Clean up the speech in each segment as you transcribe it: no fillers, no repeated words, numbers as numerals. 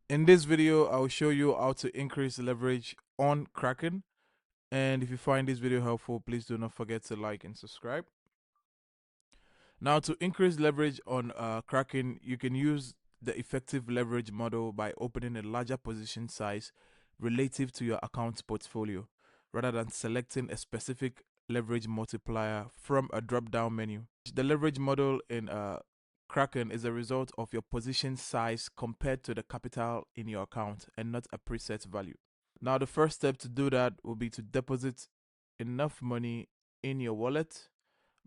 In this video, I will show you how to increase leverage on Kraken. And if you find this video helpful, please do not forget to like and subscribe. Now, to increase leverage on Kraken, you can use the effective leverage model by opening a larger position size relative to your account's portfolio, rather than selecting a specific leverage multiplier from a drop-down menu. The leverage model in Kraken is a result of your position size compared to the capital in your account and not a preset value. Now, the first step to do that will be to deposit enough money in your wallet,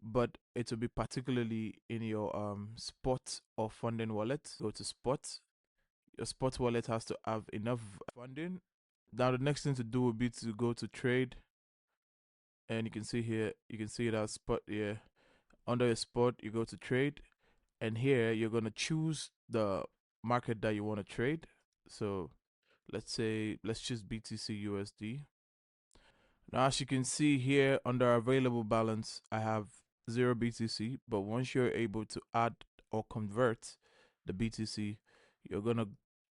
but it will be particularly in your spot or funding wallet. Go to spot. Your spot wallet has to have enough funding. Now, the next thing to do will be to go to trade, and you can see here, you can see that spot here. Under your spot, you go to trade, and here you're gonna choose the market that you want to trade. So let's choose BTC USD. Now, as you can see here under available balance, I have 0 BTC, but once you're able to add or convert the BTC, you're gonna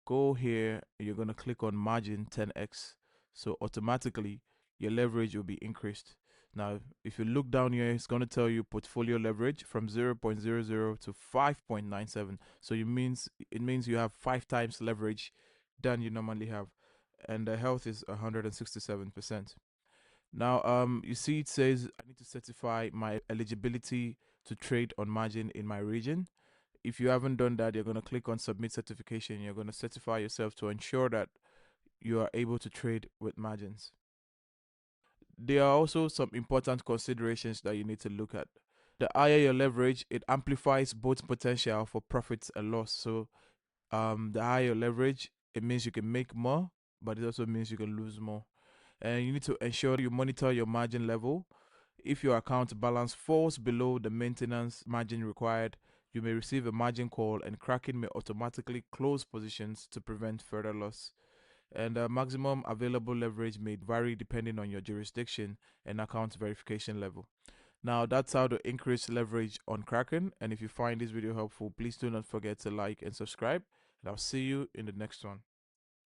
go here, you're gonna click on margin 10x. So automatically your leverage will be increased. Now, if you look down here, it's gonna tell you portfolio leverage from 0.00 to 5.97. So it means you have 5 times leverage than you normally have, and the health is 167%. Now, you see, it says I need to certify my eligibility to trade on margin in my region. If you haven't done that, you're going to click on submit certification. You're going to certify yourself to ensure that you are able to trade with margins. There are also some important considerations that you need to look at. The higher your leverage, it amplifies both potential for profits and loss. So, the higher your leverage, it means you can make more, but it also means you can lose more. And you need to ensure you monitor your margin level. If your account balance falls below the maintenance margin required, you may receive a margin call, and Kraken may automatically close positions to prevent further loss. And maximum available leverage may vary depending on your jurisdiction and account verification level. Now, that's how to increase leverage on Kraken. And if you find this video helpful, please do not forget to like and subscribe. And I'll see you in the next one.